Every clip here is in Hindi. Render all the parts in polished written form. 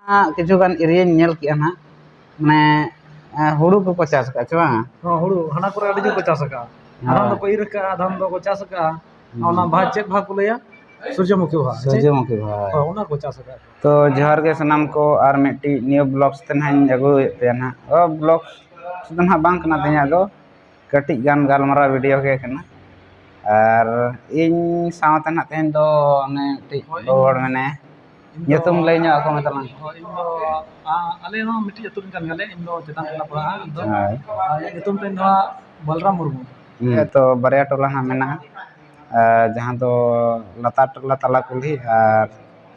किछुगान एरिया नेल किया ना माने हुड़ू को चाष का चे बांग हुड़ू हाना करे अड़ी को चाष का आधाम दो ईर का आधाम दो को चाष का ओना भाग चेक भाग को लया सूर्यमुखी भाग ओना को चाष का तो जोहार के सनाम को आर मिट्टी न्यू ब्लॉग्स ते नाइन अगु पे ना ओ ब्लॉग्स तो ना बांग कना तेया दो कटिक गान गालमारा वीडियो के कना और इन सावते ना तेन दो ने टी रोड मने nyutum lainnya aku matalang indo ale no miti nyutum kan gale indo cetan kala pura indo nyutum ten no Balram Murmu तो बारे टोला ना मेना जहाँ तो लता टोला तला कुल्ही और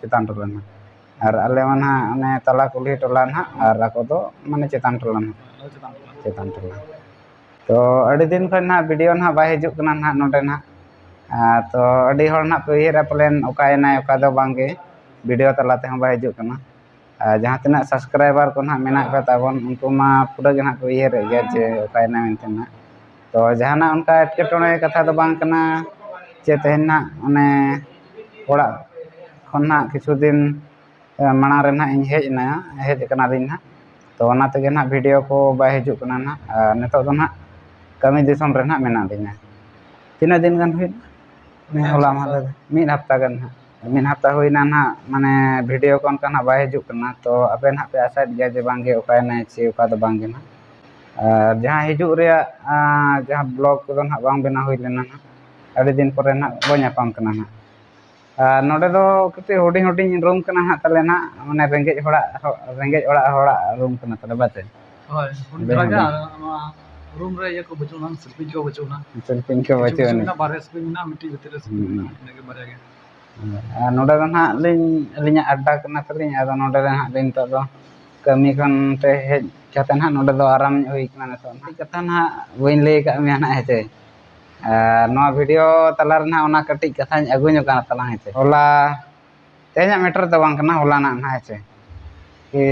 चितान टोला ना और अले मना अने तला कुल्ही टोला ना और ako do माने चितान टोला ना चितान टोला तो अड़ी दिन खन ना वीडियो ना बाय हिजुक कना ना नोडे ना तो अड़ी हर ना पे हिरा प्लेन ओका एना ओका दो बांगे वीडियो तलाते हम बाय हिजुक कना जहाँ तना सब्सक्राइबर को ना मेना का ताबन उनको मा पूरा गे ना को इयर गया जे ओका एना मेनते ना तो जहाना उनका एटकेटोने कथा तो बांग कना चे तेहना अने ओड़ा खन्ना किछु दिन माना रे ना इन हेज कना दिन ना तो ओना तेगे ना वीडियो को बाय हिजुक कना ना नेतो दो ना कमी दिसम रे ना मेना दिना तीना दिन गन हुई होला माले मिद हफ्ता गन ना मिद हफ्ता हुईना ना माने वीडियो को उनका ना बाय हिजुक कना तो अबे ना पे आशा दिया जे बांगे ओका ना चे ओका दो बांगे ना जहाँ हिजुक रे जहाँ ब्लॉग को ना बांग बना हुई लेना ना अड़ी दिन पर ना बो नापाम कना ना नोडे दो कते हुडिंग हुडिंग रूम कना ना तले ना माने रेंगेज होड़ा रूम कना तले बाते होय हुडिंग रूम रे ये को बचुना सेल्फी को बचुना ना बारे स्क्रीन ना मिट्टी भीतर स्क्रीन नेगे बारे गे नोडे दो ना लिnya अड्डा कना तलिኝ आदो नोडे ना दिन तो दो कमी खन ते हेज कते ना नोडे दो आराम हुई कना तो ना कथा ना बइन ले का मे ना हेते नवा वीडियो तलार ना ओना कटिक कथा अगु ᱧᱚᱜ काना तलांग हेते होला तेजा मैटर तो बांग कना होला ना ना हेते कि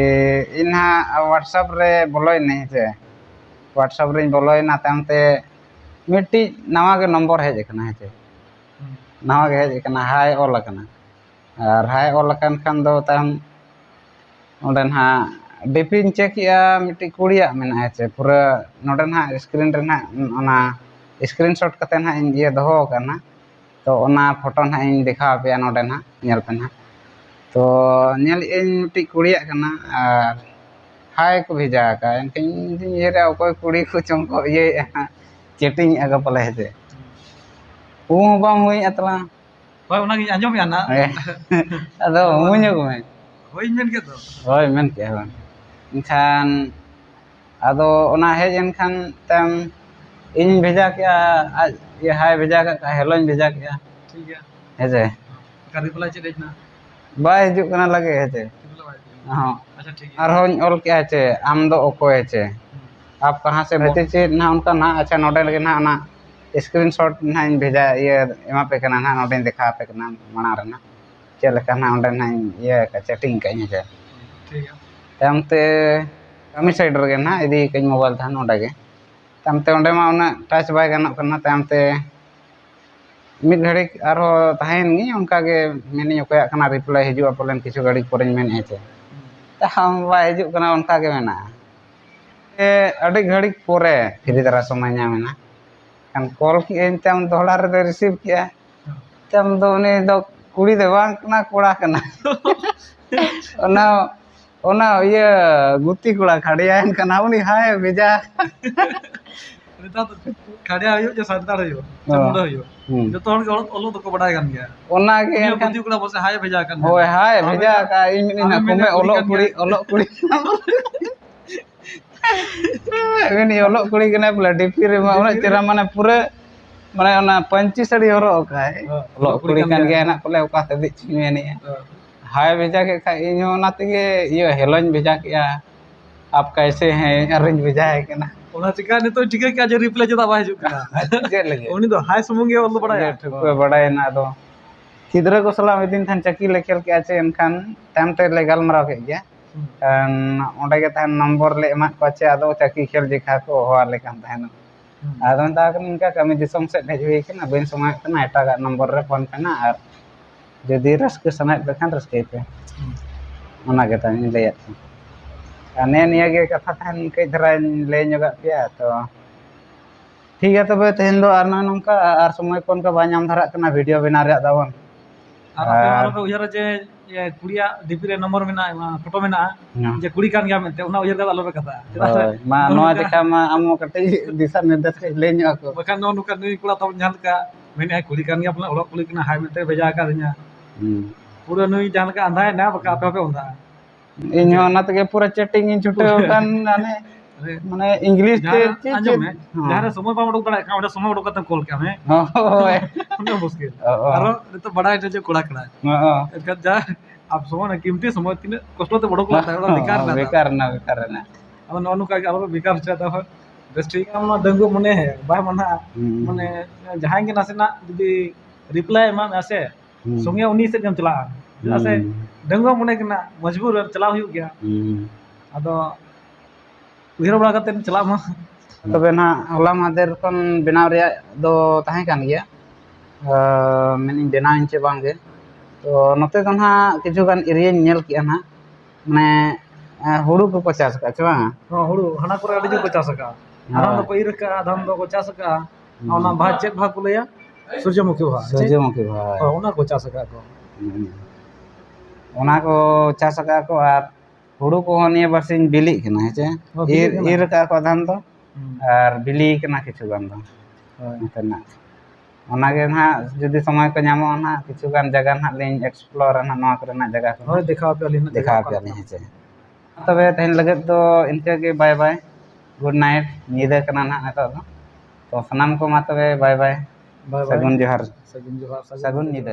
इना व्हाट्सएप रे बोलोय नहीं हेते व्हाट्सएप रे बोलोय ना तामते मिट्टी नवा के नंबर हेज कना हेते नवा के हेज कना हाय ऑल कना और हाय ऑल कन खान दो ताम ओंडे ना डिपिन चेक या मिट्टी कुड़िया मेना हेते पूरा नोडे ना स्क्रीन रे ना ओना स्क्रीनशॉट कते ना इन ये दहो करना तो ओना फोटो ना इन दिखा पे नोडे ना नेल पे ना तो नेल इन मिट्टी कुड़िया करना और हाय को भेजा का इनकिन ये रे कोई कुड़ी को चमको ये चैटिंग आगा पले हेते ऊ बाम हुई अतला होय ओना गी आंजम या ना अदो मुñो को में होय मेन के तो होय मेन के हन इनखान अदो ओना हेज इनखान तम इन भेजा क्या आज ये हाय भेजा का हेलो इन भेजा क्या ठीक है हेजे का रिप्लाई चे देखना बाय हिजुक कना लगे हेजे हां अच्छा ठीक है और होन ऑल क्या है आम दो ओको है आप कहां से भेजे चे ना उनका ना अच्छा नोडे लगे ना ना स्क्रीनशॉट ना इन भेजा ये एमा पे कना ना नोडे दिखा पे कना मना रे ना चे लेका ना ओंडे ना ये का चैटिंग का हे ठीक है तमते कमी साइड रे ना इदी कई मोबाइल था नोडे के तमते ओंडे मा उना टच बाय गानों कना तमते मिद घड़ी आरो ताहेन गी उनका के मेनी ओकया कना रिप्लाई हिजुआ पलेन किछु घड़ी परेन मेन हेचे ता हम बाय हिजु कना उनका के मेना ए अडी घड़ी परे फ्री दरा समय ᱧᱟᱢᱮᱱᱟ kan कॉल की इन तम दोहड़ा रे रिसीव किया तम दो उनी दो कुड़ी दे बांग कना कोड़ा कना ओना ओना ये गुती कोड़ा खड़ियान कना उनी हाय भेजा नेता तो खड़िया होयो जे संतार होयो चमुंडा होयो जो तो हन ओलो तो को बडाय गन गया ओना के गुती कोड़ा बसे हाय भेजा कन होय हाय भेजा का इन ना कोमे ओलो कुड़ी ini olok kuri kena pula dipir mana cara mana pura mana ona panci sari horok kai olok kuri kan ge anak pula uka tadi cimi ni hai beja ke kai inyo na tige iyo helon beja ke ya आप कैसे हैं अरेंज भेजा है कि ना ओना चिका ने तो चिका क्या जे रिप्लाई जता बा हिजुक ना जे लगे ओनी तो हाय सुमुंगे ओलो बड़ा ठुको बड़ा है ना दो किधर को सलाम दिन थान चकी लेखेल के आचे एनखान टाइम ते ले गालमराव के गया ओंडे के तहन नंबर ले एमा को आचे आदो चकी खेल जिखा को होआ ले कान तहन आदो ता कन इनका कमी दिसम से हेज हुई के ना बेन समय कना एटा नंबर रे फोन पे ना और जदी रस्के समय पे खान रस्के पे ᱚᱱᱟ ᱜᱮ ᱛᱟᱹᱧ ᱞᱟᱹᱭᱮᱫ ᱛᱟᱦᱮᱸ ᱟᱨ ᱱᱤᱭᱟᱹ ᱜᱮ ᱠᱟᱛᱷᱟ ᱛᱟᱦᱮᱱ ᱠᱟᱹᱡ ᱫᱷᱟᱨᱟᱧ ᱞᱟᱹᱭ ᱧᱚᱜᱟᱜ ᱯᱮᱭᱟ ᱛᱚ ᱴᱷᱤक ᱜᱮᱭᱟ ᱛᱚᱵᱮ ᱛᱮᱦᱮᱧ ᱫᱚ ᱟᱨ ᱱᱚᱝᱠᱟ ᱟᱨ ᱥᱚᱢᱚᱭ ᱠᱚ ᱚᱱᱠᱟ ᱵᱟᱭ ᱧᱟᱢ ᱫᱷᱟᱨᱟᱜ ᱠᱟᱱᱟ ᱵᱷᱤᱰᱤᱭᱳ ᱵᱮᱱᱟᱣ ᱨᱮᱭᱟᱜ ᱛᱟᱵᱚᱱ ᱟᱨ ᱟᱯᱮ ᱦᱚᱸ ᱟᱞᱚᱯᱮ ᱩᱭᱦᱟᱹᱨᱟ ᱡᱮ ᱠᱩᱲᱤᱭᱟᱜ ᱰᱤᱯᱤ ᱨᱮ ᱱᱚᱢᱵᱚᱨ ᱢᱮᱱᱟᱜᱼᱟ ᱯᱷᱳᱴᱳ ᱢᱮᱱᱟᱜᱼᱟ ᱡᱮ ᱠᱩᱲᱤ ᱠᱟᱱ ᱜᱮᱭᱟ ᱢᱮᱱᱛᱮ ᱚᱱᱟ ᱩᱭᱦᱟᱹᱨ ᱠᱟᱛᱮ ᱟᱞᱚᱯᱮ ᱠᱟᱛᱷᱟᱜᱼᱟ ᱪᱮᱫᱟᱜ ᱥᱮ ᱢᱟ ᱱᱚᱣᱟ ᱪᱮᱠᱟ ᱢᱟ ᱟᱢ ᱠᱟᱹᱴᱤᱡ ᱫᱤᱥᱟ ᱱᱤᱨᱫᱮᱥ ᱠᱟᱹᱡ ᱞᱟᱹᱭ ᱧᱚᱜ ᱟᱠᱚ ᱵᱟᱠᱷᱟᱱ ᱱᱚᱝᱠᱟ ᱱᱩᱭ ᱠᱚᱲᱟ ᱛᱟᱵᱚᱱ ᱡᱟᱦᱟᱸ ᱞᱮᱠᱟ ᱢᱮᱱᱮᱫᱼᱟᱭ ᱠᱩᱲᱤ ᱠᱟᱱ ᱜᱮᱭᱟ ᱯᱟᱞᱮ ᱚᱲᱟᱜ ᱠᱩᱲᱤ ᱠᱟᱱᱟ ᱦᱟᱭ ᱢᱮᱱᱛᱮ ᱵᱷᱮᱡᱟ ᱟᱠᱟᱫᱤᱧᱟ ᱯᱩᱨᱟᱹ ᱱᱩᱭ ᱡᱟᱦᱟᱸ ᱞᱮᱠᱟ ᱟᱸᱫᱷᱟᱭᱮᱱᱟ ᱵᱟᱠᱷᱟᱱ ᱟᱯᱮ ᱦᱚᱸᱯᱮ ᱚᱸᱫᱷᱟᱜᱼᱟ ᱤᱧ ᱦᱚᱸ ᱚᱱᱟ ᱛᱮᱜᱮ ᱯᱩᱨᱟᱹ ᱪᱮᱴᱤᱝ ᱤᱧ ᱪᱷᱩᱴᱟᱹᱣ ᱟᱠᱟᱱ ᱢᱟᱱᱮ ᱤᱝᱞᱤᱥ ᱛᱮ ᱟᱸᱡᱚᱢ ᱢᱮ ᱡᱟᱦᱟᱸᱨᱮ ᱥᱚᱢᱚᱭ ᱵᱟᱢ ᱩᱰᱩᱠ ᱫᱟᱲᱮᱭᱟᱜ ᱠᱷᱟᱱ ᱚᱸᱰᱮ ᱥᱚᱢᱚᱭ ᱩᱰᱩᱠ ᱠᱟᱛᱮᱢ ᱠᱚᱞ ᱠᱟᱜ ᱢᱮ ᱦᱳᱭ ᱩᱱᱟᱹᱜ ᱢᱩᱥᱠᱤᱞ ᱟᱨᱚ ᱱᱤᱛᱚᱜ ᱵᱟᱲᱟᱭ ᱡᱮ ᱠᱚᱲᱟ ᱠᱟᱱᱟ ᱮᱱᱠᱷᱟᱱ ᱡᱟ ᱟᱵ ᱥᱚᱢᱚᱭ कीमती समय तीन कष्ट ते उडुक लाता है बेकार ना बेकार ना अब नो नुका के आलो बेकार छता हो बेस ठीक है ना दंगो मने है बाय मना माने जहां के नासेना जदी रिप्लाई मा आसे संगे उनी से जम चला जैसे दंगो मने केना मजबूर चला हुई गया अदो उहिर बड़ा कते चला मा तबे ना होला मादर kon बेनाव रे दो ताहे कान गया मेनी बेनाव इंचे बांगे तो नोते तो ना किछु गान एरिया नेल किया ना माने हुड़ू को चास का छ बांगा हां हुड़ू हना करे अडी जो को चास का आधाम दो पईर का आधाम दो को चास का ओना भा चेक भा को लया सूर्यमुखी भा ओना को चास का को ओना को चास का को आर हुड़ू को निया बरसिन बिली कना हेचे ईर का को आधाम दो आर बिली कना किछु गान दो नतना ओना गे ना जदी समय को नामो ना किछु गान जगह ना लेन एक्सप्लोर ना नवा करे ना जगह को देखा पे हेचे तबे तहन लगत तो इनके के बाय बाय गुड नाइट नींद कना ना तो सनाम को मा तबे बाय बाय सगुन जोहार सगुन सगुन नींद